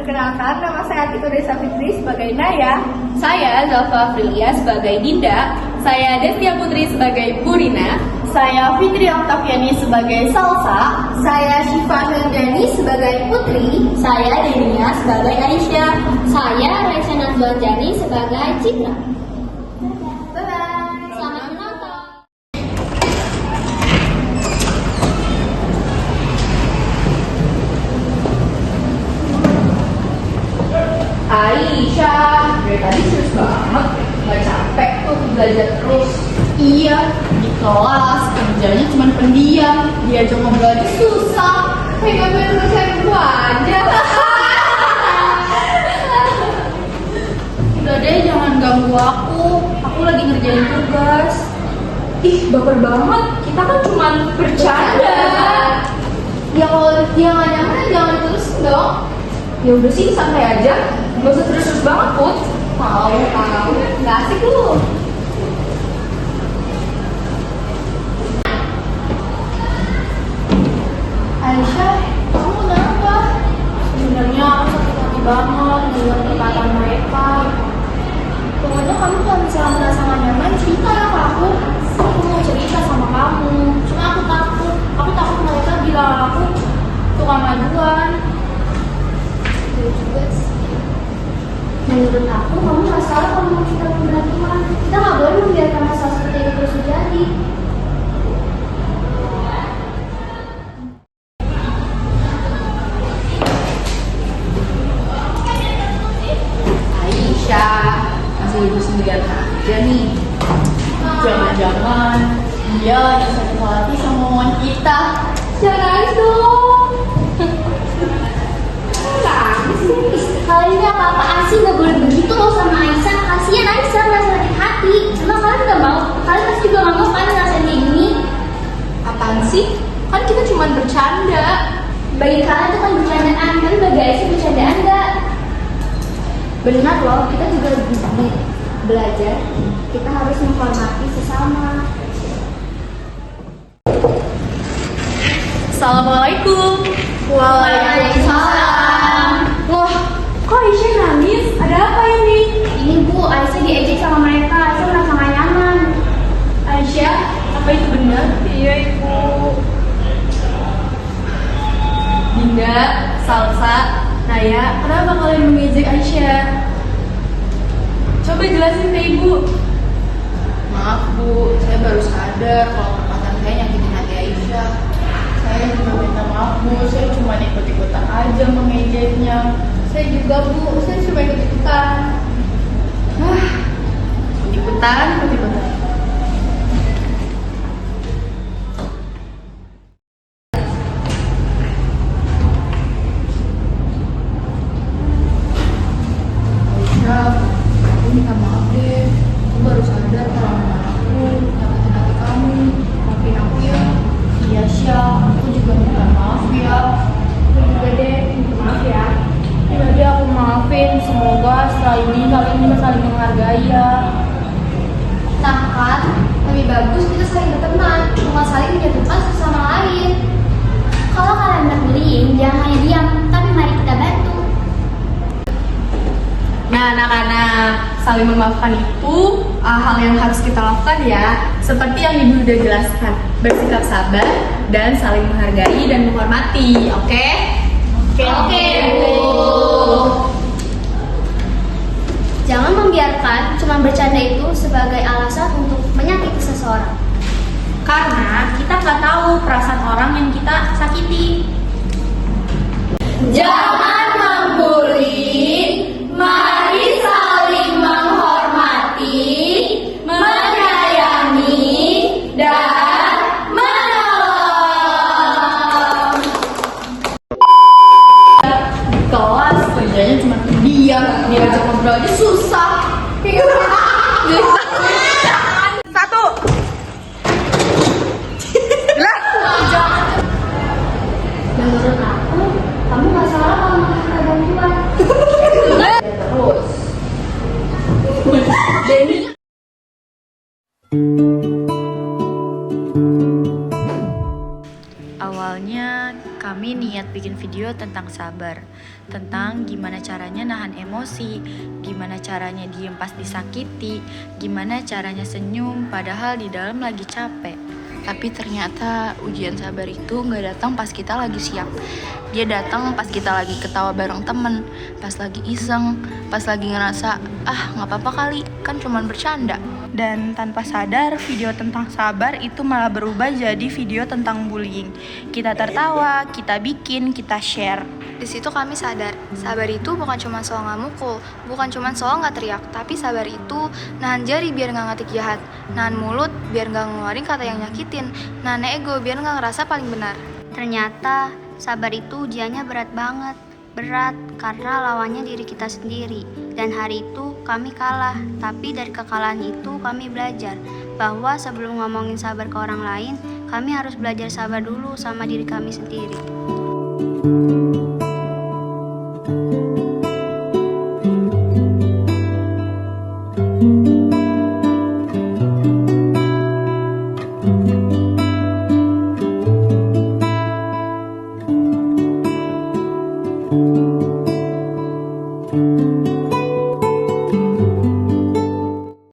Perkenalkan, nama saya Desa Fitri sebagai Naya. Saya Zalfa Aprilia sebagai Dinda. Saya Destia Putri sebagai Purina. Saya Fitri Oktaviani sebagai Salsa. Saya Syifa Febriani sebagai Putri. Saya Denia sebagai Aisyah. Saya Raisa Nazwanjani sebagai Citra. Bye-bye. Selamat menonton. Aisyah, dari tadi serius banget. Gak capek tuh belajar terus. Iya, di kelas kerjanya cuma pendiam. Diajak ngobrol aja susah. Kayak gak pengen nulisin gua aja. Udah deh, jangan ganggu aku. Aku lagi ngerjain tugas. Ih, baper banget. Kita kan cuma bercanda. Ya kalau dia gak nyaman, jangan diterusin dong. Ya udah sih, santai aja. Gak usah terus-terus banget, Put. Tahu, nggak asik lu. Aisyah, kamu kenapa? Sebenarnya aku sakit hati banget dengan perkataan mereka. Pokoknya kamu kalau misalnya merasa gak nyaman, cerita ya ke aku. Aku mau cerita sama kamu. Cuma aku takut mereka bilang aku tukang aduan. Iya juga sih. Menurut aku, kamu gak salah kalau mau kita berhubungan. Kita gak boleh membiarkan masalah seperti itu terus terjadi. Aisyah, masih hidup sendirian aja nih. Jangan-jangan dia yang sakit hati sama omongan kita. Jangan nangis dong. Nangis sih. Kalian ini apa-apaan sih, gak boleh begitu loh sama Aisyah. Kasian Aisyah merasa sakit hati. Cuma kalian gak mau, kalian pasti juga gak mau kan ngerasain kayak gini. Apaan sih? Kan kita cuma bercanda. Bagi kalian itu kan bercandaan, tapi bagi Aisyah bercandaan gak? Benar loh, kita juga belajar. Kita harus menghormati sesama. Assalamualaikum. Waalaikumsalam. Wah, kok Aisyah nangis? Ada apa ini? Ini Bu, Aisyah diejek sama mereka. Aisyah merasa gak nyaman. Aisyah, apa itu benar? Iya, Ibu. Dinda, Salsa, Naya, kenapa kalian mengejek Aisyah? Coba jelasin ke Ibu. Maaf Bu, saya baru sadar kalau perkataan saya nyakitin hati Aisyah. Saya juga minta maaf Bu, saya cuma ikut-ikutan aja mengejeknya. Saya juga Bu, saya cuma ikut-ikutan. Ikutan. Aisyah, aku minta maaf deh. Aku baru sadar kalau memang aku nyakitin hati kamu. Maafin aku ya. Iya Syah, aku juga minta maaf ya. Aku juga deh, minta maaf ya. Ya deh, aku maafin. Semoga setelah ini kalian bisa saling menghargai ya. Nah kan, lebih bagus kita saling berteman, bukan saling menjatuhkan sesama lain. Kalau kalian berbullying, jangan hanya diam, tapi mari kita bantu. Nah anak-anak, saling memaafkan itu hal yang harus kita lakukan ya. Seperti yang Ibu udah jelaskan, bersikap sabar dan saling menghargai dan menghormati, oke? Oke, Bu. Jangan membiarkan cuma bercanda itu sebagai alasan untuk menyakiti seseorang. Karena kita nggak tahu perasaan orang yang kita sakiti. Jangan membuli, mari saling menghormati, menyayangi, dan menolong. Di kelas kerjanya cuma diam, diajak ngobrol aja susah. Satu. Menurut aku, kamu gak salah kalau meminta bantuan. Terus. Denny. Awal Awalnya kami niat bikin video tentang sabar, tentang gimana caranya nahan emosi, gimana caranya diem pas disakiti, gimana caranya senyum padahal di dalam lagi capek. Tapi ternyata ujian sabar itu nggak datang pas kita lagi siap. Dia datang pas kita lagi ketawa bareng temen, pas lagi iseng, pas lagi ngerasa, nggak apa-apa kali, kan cuman bercanda. Dan tanpa sadar, video tentang sabar itu malah berubah jadi video tentang bullying. Kita tertawa, kita bikin, kita share. Di situ kami sadar, sabar itu bukan cuma soal nggak mukul, bukan cuma soal nggak teriak, tapi sabar itu nahan jari biar nggak ngetik jahat, nahan mulut biar nggak ngeluarin kata yang nyakitin, nahan ego biar nggak ngerasa paling benar. Ternyata sabar itu ujiannya berat banget. Berat karena lawannya diri kita sendiri. Dan hari itu kami kalah, tapi dari kekalahan itu kami belajar bahwa sebelum ngomongin sabar ke orang lain, kami harus belajar sabar dulu sama diri kami sendiri.